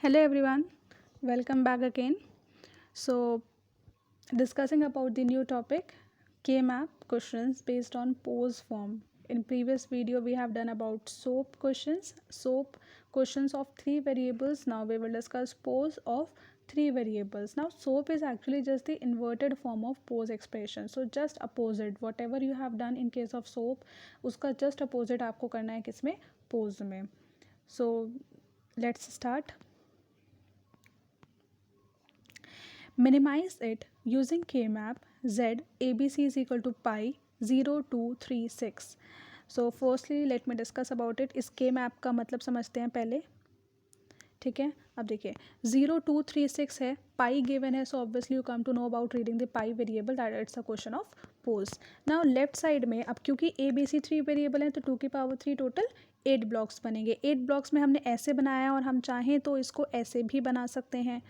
Hello everyone, welcome back again. So, discussing about the new topic K-map questions based on pose form. In previous video we have done about SOAP questions of three variables. Now we will discuss pose of three variables. Now SOAP is actually just the inverted form of pose expression. So just opposite whatever you have done in case of SOAP, उसका just opposite आपको करना है किसमें, pose में. So let's start. Minimize it using K-map Z ABC is equal to pi 0 2 3 6. So firstly let me discuss about it. इस K-map का मतलब समझते हैं पहले. ठीक है, अब देखिए 0236 है, पाई गिवन है, so obviously you come to know about reading the pi variable, that it's a question of POS. Now left side में अब क्योंकि A B C three variable हैं तो 2 की पावर 3 टोटल 8 ब्लॉक्स बनेंगे. 8 ब्लॉक्स में हमने ऐसे बनाया और हम चाहें तो इसको ऐसे भी बना सकते हैं,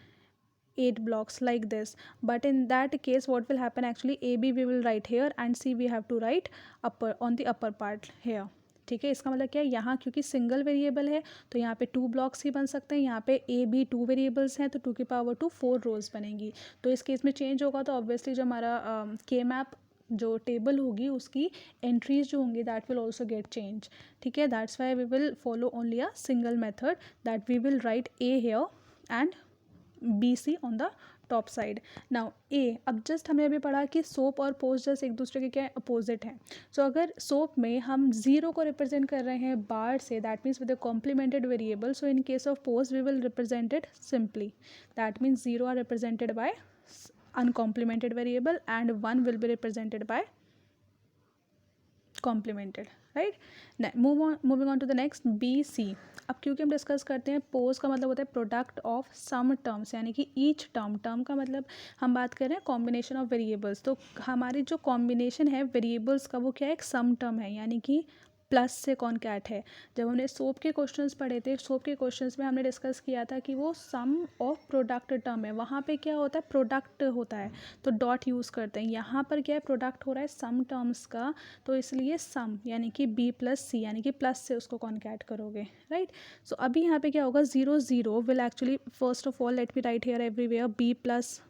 8 blocks like this, but in that case what will happen, actually AB we will write here and C we have to write upper on the upper part here. ठीक है, इसका मतलब क्या है, यहाँ क्योंकि सिंगल वेरिएबल है तो यहाँ पे 2 ब्लॉक्स ही बन सकते हैं. यहाँ पे ए बी 2 वेरिएबल्स हैं तो 2 की पावर 2 4 रोज बनेंगी. तो इस केस में चेंज होगा तो ऑब्वियसली जो हमारा के मैप जो टेबल होगी उसकी एंट्रीज जो होंगी that will also get change. ठीक है, that's why we will follow only a single method that we will write A here and BC on the top side. Now uh, अब just हमने अभी पढ़ा कि सोप और पोज जस्ट एक दूसरे के क्या अपोजिट हैं. सो अगर सोप में हम जीरो को रिप्रेजेंट कर रहे हैं बार से, that means with a complemented variable. So in case of POS we will represent it simply, that means zero are represented by uncomplimented variable and 1 will be represented by complemented, right? Moving on to the next BC. अब क्योंकि हम discuss करते हैं pose का मतलब होता है product of some terms, यानी कि ईच टर्म का मतलब हम बात कर रहे हैं कॉम्बिनेशन ऑफ वेरिएबल्स. तो हमारी जो कॉम्बिनेशन है वेरिएबल्स का वो क्या है, एक सम टर्म है, यानी कि प्लस से कॉन्कैट है. जब हमने सोप के क्वेश्चंस पढ़े थे, सोप के क्वेश्चंस में हमने डिस्कस किया था कि वो सम ऑफ प्रोडक्ट टर्म है. वहाँ पे क्या होता है, प्रोडक्ट होता है तो डॉट यूज़ करते हैं. यहाँ पर क्या है, प्रोडक्ट हो रहा है सम टर्म्स का, तो इसलिए सम यानी कि बी प्लस सी, यानी कि प्लस से उसको कॉन्कैट करोगे, राइट. सो अभी यहाँ पे क्या होगा, 0 0 will actually, first of all let me write here everywhere B plus,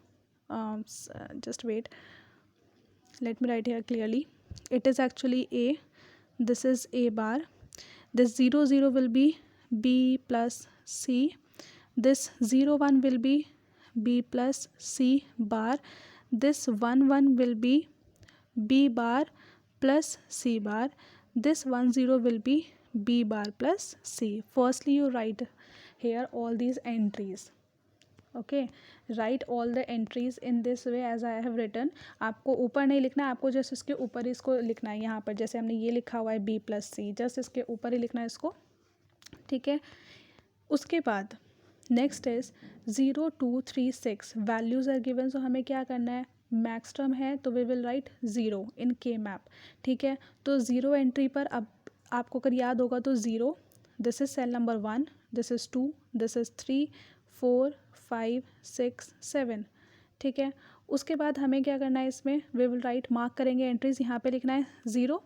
just wait, let me write here clearly. It is actually a, this is a bar, this 0 0 will be b plus c, this 0 1 will be b plus c bar, this 1 1 will be b bar plus c bar, this 1 0 will be b bar plus c. Firstly you write here all these entries. Okay, write all the entries in this way as I have written. आपको ऊपर नहीं लिखना है, आपको just इसके ऊपर इसको लिखना है. यहाँ पर जैसे हमने ये लिखा हुआ है बी प्लस सी, जस्ट इसके ऊपर ही लिखना है इसको. ठीक है, उसके बाद next is 0 2 3 6 values are given. So हमें क्या करना है, मैक्स टर्म है तो वी विल राइट 0 इन के मैप. ठीक है, तो 0 एंट्री पर अब आपको अगर याद होगा तो 0, this is cell number 1, this is 2, this is 3 4 5 6 7. ठीक है, उसके बाद हमें क्या करना है, इसमें वी विल राइट, मार्क करेंगे एंट्रीज. यहाँ पे लिखना है 0,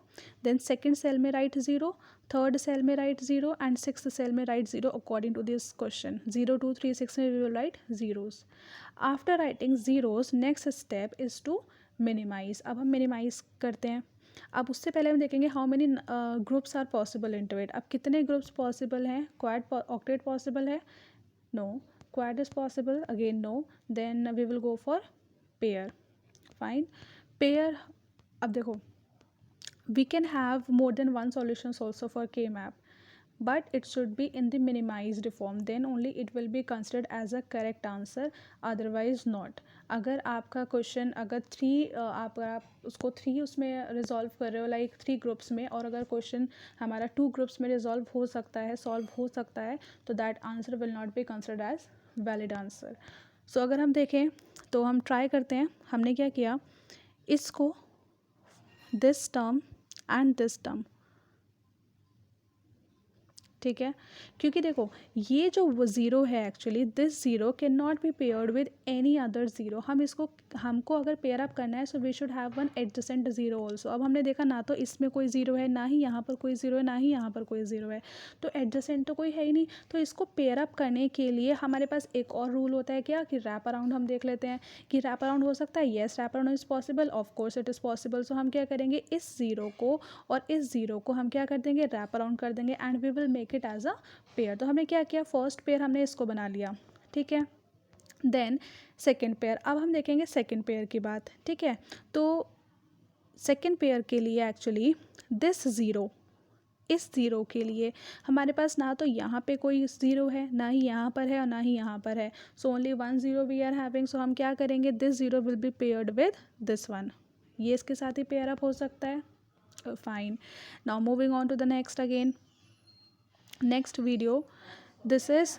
देन सेकंड सेल में राइट 0, थर्ड सेल में राइट 0 एंड सिक्स्थ सेल में write 0 according to this question. 0 2 3 6 में we will write zeros. After writing zeros next step is to minimize. अब हम मिनिमाइज करते हैं. अब उससे पहले हम देखेंगे how many groups are possible into it. अब कितने ग्रुप्स पॉसिबल हैं, क्वाड ऑक्टेट पॉसिबल है, no. Quad is possible, again no. Then we will go for pair. Fine, pair. अब देखो, we can have more than one solutions also for K map, but it should be in the minimized form, then only it will be considered as a correct answer, otherwise not. अगर आपका question अगर आप उसको 3 उसमें resolve कर रहे हो, like 3 groups में, और अगर क्वेश्चन हमारा 2 ग्रुप्स में रिजॉल्व हो सकता है, सॉल्व हो सकता है, तो that answer will not be considered as valid answer. So अगर हम देखें तो हम ट्राई करते हैं. हमने क्या किया, इसको this term and this term, ठीक है, क्योंकि देखो ये जो वो ज़ीरो है actually this zero can not be paired with any other zero. हमको अगर पेयर अप करना है so we should have one adjacent zero also. अब हमने देखा ना तो इसमें कोई ज़ीरो है, ना ही यहाँ पर कोई ज़ीरो है, ना ही यहाँ पर कोई ज़ीरो है, तो एडजेसेंट तो कोई है ही नहीं। तो इसको पेयर अप करने के लिए हमारे पास एक और रूल होता है क्या कि रैप अराउंड हम देख लेते हैं कि रैप अराउंड हो सकता है। Yes, wrap around is possible, of course it is possible. So हम क्या करेंगे, इस ज़ीरो को और इस ज़ीरो को हम क्या कर देंगे, रैप अराउंड कर देंगे and we will make it as a pair. तो हमने क्या किया, फर्स्ट पेयर हमने इसको बना लिया, ठीक है। देन सेकेंड पेयर, अब हम देखेंगे सेकेंड पेयर की बात, ठीक है। तो सेकेंड पेयर के लिए एक्चुअली दिस ज़ीरो, इस ज़ीरो के लिए हमारे पास ना तो यहाँ पे कोई ज़ीरो है, ना ही यहाँ पर है और ना ही यहाँ पर है। So only one zero we are having. So हम क्या करेंगे, this zero will be paired with this one. ये इसके साथ ही पेयर अप हो सकता है, fine. Now moving on to the next again, next video. This is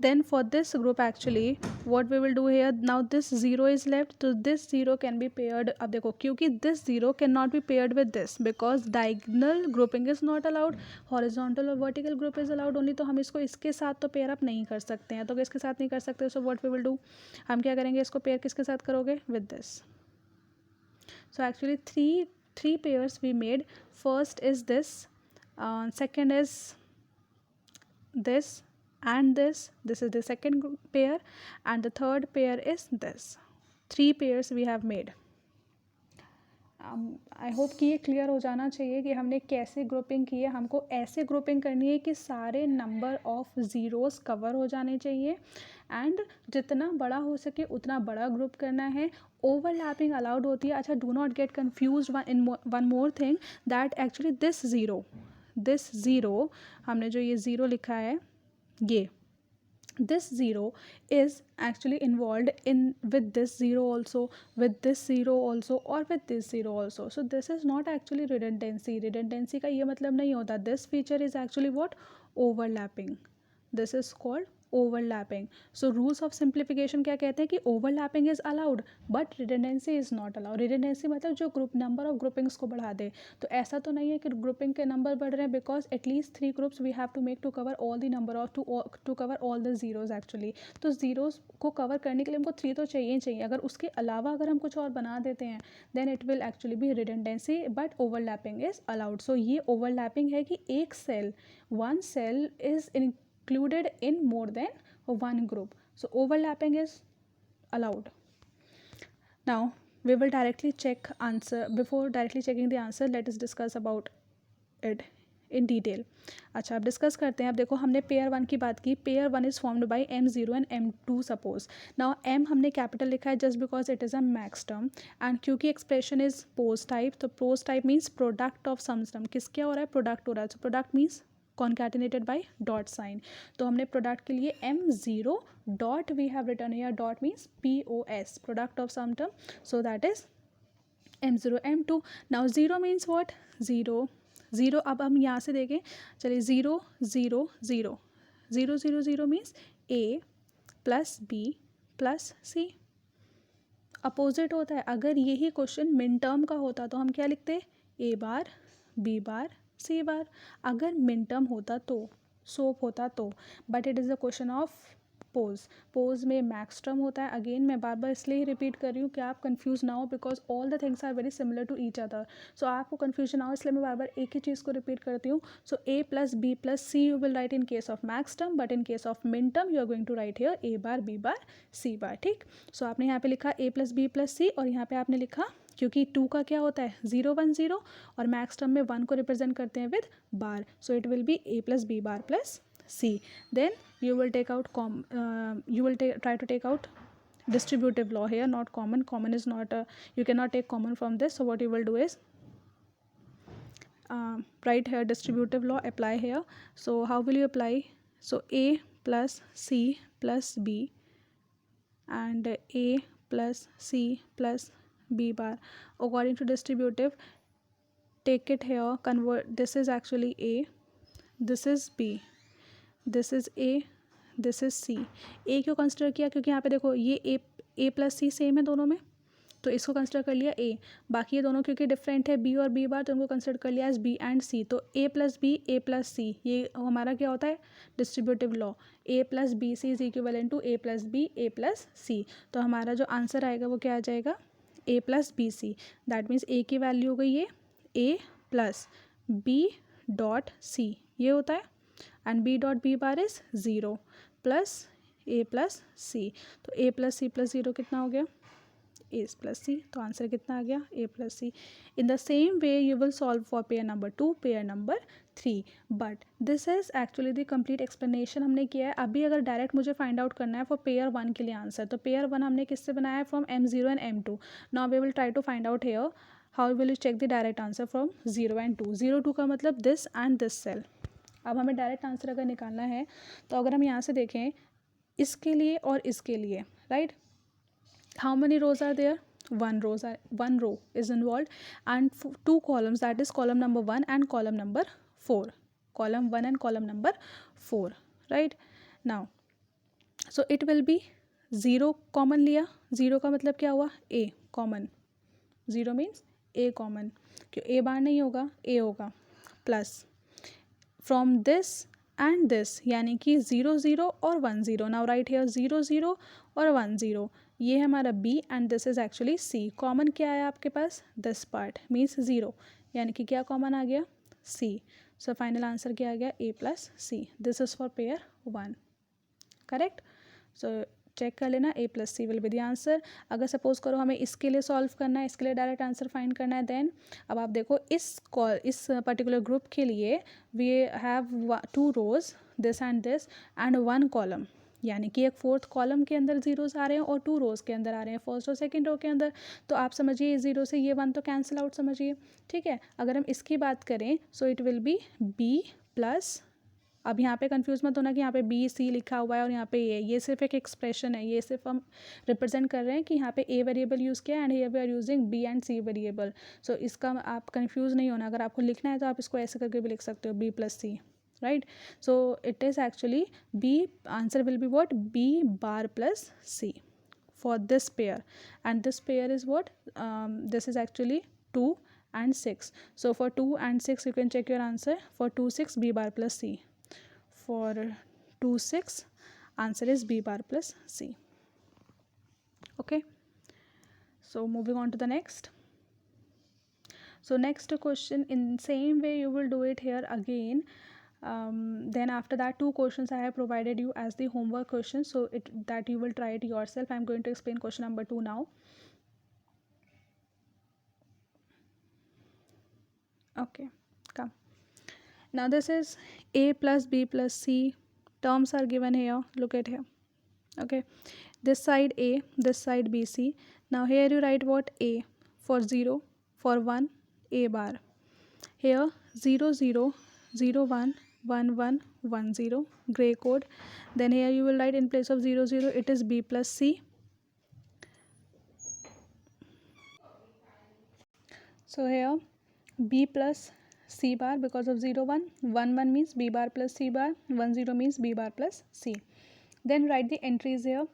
then for this group actually what we will do here, now this zero is left, so this zero can be paired। अब देखो क्योंकि this zero cannot be paired with this because diagonal grouping is not allowed, horizontal और vertical group is allowed only। तो हम इसको इसके साथ तो पेयर अप नहीं कर सकते हैं, तो इसके साथ नहीं कर सकते, so what we will do, हम क्या करेंगे, इसको पेयर किसके साथ करोगे, with this। So actually three pairs we made, first is this, second is this and this is the second pair and the third pair is this। Three pairs we have made। I hope कि ये clear हो जाना चाहिए कि हमने कैसे grouping की है। हमको ऐसे ग्रुपिंग करनी है कि सारे नंबर ऑफ ज़ीरोज़ कवर हो जाने चाहिए एंड जितना बड़ा हो सके उतना बड़ा ग्रुप करना है। ओवरलैपिंग अलाउड होती है। अच्छा, do not get confuse one more thing that actually this zero हमने जो ये ज़ीरो लिखा है, ये this zero is actually involved in with this zero also, with this zero also or with this zero also। So this is not actually redundancy का ये मतलब नहीं होता। this feature is actually what, overlapping। this is called overlapping। so rules of simplification क्या कहते हैं कि overlapping is allowed but redundancy is not allowed। redundancy मतलब जो ग्रुप नंबर ऑफ ग्रुपिंग्स को बढ़ा दे। तो ऐसा तो नहीं है कि ग्रुपिंग के नंबर बढ़ रहे हैं, because at least 3 groups we have to make to cover all the number of to cover all the zeros actually. तो ज़ीरोज़ को कवर करने के लिए हमको 3 तो चाहिए ही चाहिए। अगर उसके अलावा अगर हम कुछ और बना देते हैं then it will actually be redundancy but overlapping is allowed. So ये ओवरलैपिंग है कि एक cell, one cell is included in more than one group, so overlapping is allowed। now we will directly check answer, before directly checking the answer let us discuss about it in detail। अच्छा, अब discuss करते हैं। अब देखो हमने pair one की बात की, pair one is formed by m0 and m2 suppose. Now m हमने कैपिटल लिखा है just because it is a max term and क्योंकि एक्सप्रेशन इज पोज टाइप, तो POS type means product of sum term. किसके हो रहा है, product हो रहा है। तो product means concatenated by dot sign। तो हमने प्रोडक्ट के लिए m0 dot we have return here, dot means POS, product of sum term, so that is m0 m2। Now zero means what, zero. अब हम यहाँ से देखें, चलिए 0 0 0 0 0 0 means a plus b plus c। Opposite होता है। अगर यही क्वेश्चन मिन टर्म का होता तो हम क्या लिखते, a बार b बार सी बार। अगर मिन टर्म होता तो, सोप होता तो, but it is a question of pose में मैक्स टर्म होता है। अगेन मैं बार बार इसलिए ही रिपीट कर रही हूँ कि आप कंफ्यूज ना हो, because all the things are very similar to each other. So आपको कंफ्यूजन ना हो इसलिए मैं बार बार एक ही चीज़ को रिपीट करती हूँ। So a plus b plus C you will write in case of max term, but in case of min term you are going to write here a bar b bar c bar. ठीक, so आपने यहाँ पे लिखा a plus b plus c और यहाँ पे आपने लिखा, क्योंकि 2 का क्या होता है 0 1 0 और मैक्स टर्म में 1 को रिप्रेजेंट करते हैं with bar, so it will be a plus b bar plus c। Then you will take out try to take out distributive law here, not common is not you cannot take common from this। so what you will do is write here distributive law, apply here। so how will you apply, so a plus c plus b and a plus c plus b bar according to distributive, take it here, convert, this is actually a, this is b, this is A, this is C. A क्यों consider किया, क्योंकि यहाँ पे देखो ये A plus C same है दोनों में, तो इसको कंसिडर कर लिया ए, बाकी ये दोनों क्योंकि डिफरेंट है बी और बी बार, तो उनको कंसिडर कर लिया एज बी एंड सी। तो A plus B A plus C, ये हमारा क्या होता है distributive law, A plus B C is equivalent to A plus B A plus C. तो हमारा जो आंसर आएगा वो क्या आ जाएगा A plus B C. That means A की वैल्यू हो गई ये A plus B dot C, ये होता है, and B dot B bar is zero plus A plus C. तो A plus C plus zero कितना हो गया ए प्लस सी, तो आंसर कितना आ गया A plus C. In the same way you will solve for pair number 2, pair number 3, but this is actually the complete explanation हमने किया है। अभी अगर डायरेक्ट मुझे फाइंड आउट करना है फॉर पेयर 1 के लिए आंसर, तो पेयर 1 हमने किससे बनाया है from M0 and M2। Now we will try to find out here how will you check the direct answer from 0 and 2। 0 2 का मतलब दिस एंड दिस सेल। अब हमें डायरेक्ट आंसर अगर निकालना है तो अगर हम यहाँ से देखें इसके लिए और इसके लिए, right, how many rows are there, one row is involved and two columns, that is column number 1 and column number 4, column 1 and column number 4, right? Now so it will be 0 common लिया, 0 का मतलब क्या हुआ a common, 0 means a common, क्यों a बार नहीं होगा a होगा, plus from this and this यानी कि 0 0 और 1 0। नाउ राइट हेयर 0 0 और 1 0, ये है हमारा b and this is actually c। Common क्या है आपके पास दिस पार्ट मीन्स 0, यानी कि क्या कॉमन आ गया c। सो फाइनल आंसर क्या आ गया a plus C. This is for pair 1, correct. So check कर लेना a plus C will be the answer. अगर सपोज करो हमें इसके लिए सॉल्व करना है, इसके लिए डायरेक्ट आंसर फाइंड करना है, देन अब आप देखो इस पर्टिकुलर ग्रुप के लिए we have 2 rows this and 1 column, यानी कि एक 4th कॉलम के अंदर जीरोस आ रहे हैं और 2 रोज के अंदर आ रहे हैं, फर्स्ट और सेकंड रो के अंदर। तो आप समझिए 0 से ये 1 तो कैंसिल आउट समझिए, ठीक है। अगर हम इसकी बात करें सो it will B b plus, अब यहाँ पे कंफ्यूज मत होना कि यहाँ पे बी सी लिखा हुआ है और यहाँ पे ए, ये सिर्फ एक एक्सप्रेशन है, ये सिर्फ हम रिप्रेजेंट कर रहे हैं कि यहाँ पे ए वेरिएबल यूज़ किया and here we are using B and C variable. So इसका आप कंफ्यूज नहीं होना, अगर आपको लिखना है तो आप इसको ऐसे करके भी लिख सकते हो B plus C, right? So it is actually b, answer will be what b bar plus c for this pair, and this pair is what this is actually 2 and 6. So for 2 and 6 you can check your answer. For 2 6 b bar plus c, for 2 6 answer is b bar plus c, okay. So moving on to the next. So next question, in same way you will do it here again. Then after that 2 questions I have provided you as the homework questions, so that you will try it yourself. I am going to explain question number 2 now. Okay, come. Now this is a plus b plus c, terms are given here, look at here, okay. This side a, this side bc. Now here you write what a for 0, for 1 a bar, here 0 0 0 1 1 1 1 0, gray code. Then here you will write in place of 0 0 it is b plus c. So here b plus c bar because of 0 1 1 1 means b bar plus c bar, 1 0 means b bar plus c. Then write the entries here.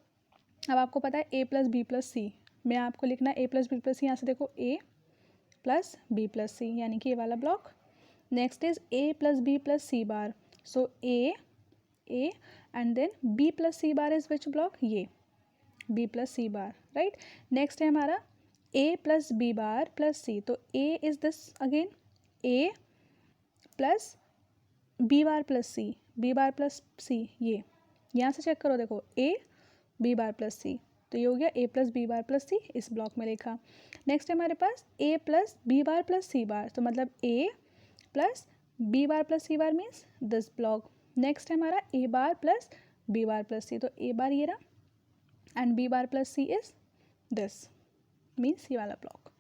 अब आपको पता है a plus B plus C, मैं आपको लिखना है a plus B plus C, यहाँ से देखो a plus B plus C यानी कि ये वाला block. Next is a plus B plus C bar, so a and then b plus C bar is which block, ये b plus C bar, right. Next है हमारा a plus B bar plus C, तो a is this again a plus B bar plus C, B bar plus C, ये यहाँ से check करो देखो a B bar plus C, तो ये हो गया a plus B bar plus C, इस ब्लॉक में लिखा। नेक्स्ट है हमारे पास a plus B bar plus C bar, तो मतलब a plus B bar plus C bar means this block. Next है हमारा a bar plus B bar plus C, तो a बार ये रहा and B bar plus C is this means ये वाला block.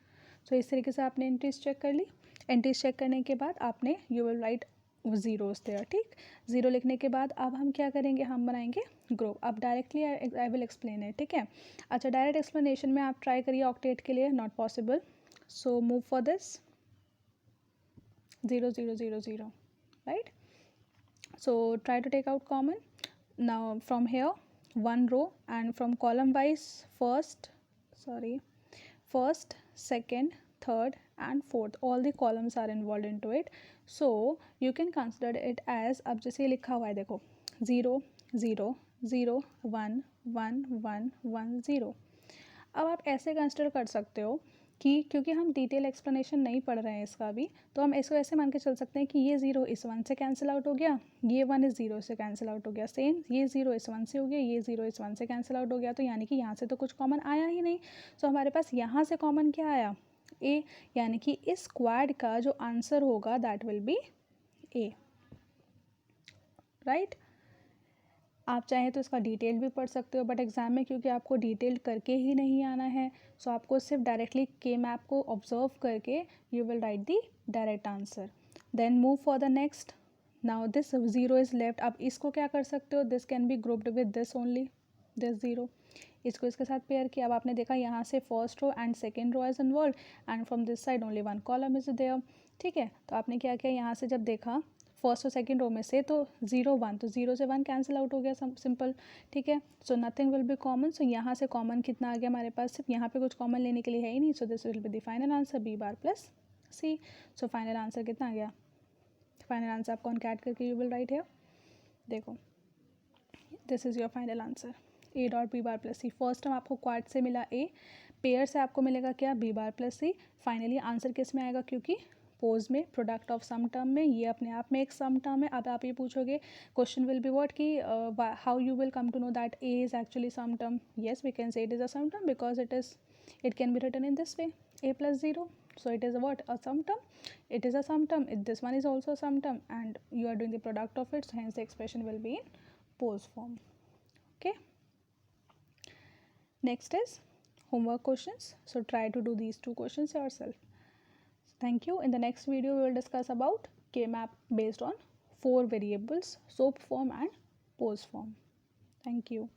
सो इस तरीके से आपने एंट्रीज चेक कर ली। एंट्रीज चेक करने के बाद आपने you will write zeros there, ठीक। 0 लिखने के बाद अब हम क्या करेंगे, हम बनाएंगे ग्रुप। अब डायरेक्टली आई विल एक्सप्लेन है, ठीक है। अच्छा, डायरेक्ट एक्सप्लेनेशन में आप ट्राई करिए ऑक्टेट के लिए, not possible. So move for this 0 0 0 0, right? So try to take out common. Now from here 1 row and from column wise first, second, third and fourth, all the columns are involved into it. So you can consider it as, अब जैसे लिखा हुआ है देखो 0 0 0 1 1 1 1 0। अब आप ऐसे consider कर सकते हो कि क्योंकि हम डिटेल एक्सप्लेनेशन नहीं पढ़ रहे हैं इसका भी, तो हम इसको ऐसे मान के चल सकते हैं कि ये 0 इस 1 से कैंसिल आउट हो गया, ये 1 इस 0 से कैंसिल आउट हो गया, सेम ये 0 इस 1 से हो गया, ये 0 इस 1 से कैंसिल आउट हो गया। तो यानी कि यहाँ से तो कुछ कॉमन आया ही नहीं। सो हमारे पास यहाँ से कॉमन क्या आया, ए, यानी कि इस क्वाड का जो आंसर होगा that will be A, right. आप चाहें तो इसका डिटेल भी पढ़ सकते हो, बट एग्जाम में क्योंकि आपको डिटेल करके ही नहीं आना है, सो आपको सिर्फ डायरेक्टली के मैप को ऑब्जर्व करके you will write the direct answer. Then move for the next. Now this 0 is left. अब इसको क्या कर सकते हो, this can be grouped with this only, this 0, इसको इसके साथ पेयर किया। अब आपने देखा यहाँ से first row and second row is involve and from this side only 1 column is there, ठीक है। तो आपने क्या किया, यहाँ से जब देखा फर्स्ट और सेकेंड रो में से तो 0 1, तो 0 से 1 कैंसिल आउट हो गया, सिंपल, ठीक है। So nothing will be common. So यहाँ से कॉमन कितना आ गया हमारे पास, सिर्फ यहाँ पे कुछ कॉमन लेने के लिए है ही नहीं। So this will be the final answer B bar plus C. So final answer कितना आ गया, फाइनल आंसर आप कॉन्कैट करके यू विल राइट हियर, देखो this is your final answer A dot B bar plus C. First term आपको quad से मिला A, pair से आपको मिलेगा क्या, B bar plus C. Finally answer किस में आएगा, क्योंकि पोज में प्रोडक्ट ऑफ सम टर्म में, ये अपने आप में एक सम टर्म है। अब आप ये पूछोगे क्वेश्चन विल बी व्हाट कि how you will come to know that A is actually sum term. Yes we can say it is a sum term because it can be written in this way, a plus 0, so it is what, a sum term, it is a sum term, this one is also a sum term and you are doing the product of it, so hence the expression will be in pose form. Okay, next is homework questions, so try to do these two questions yourself. Thank you. In the next video we will discuss about K-map based on 4 variables, SOAP form and pose form. Thank you.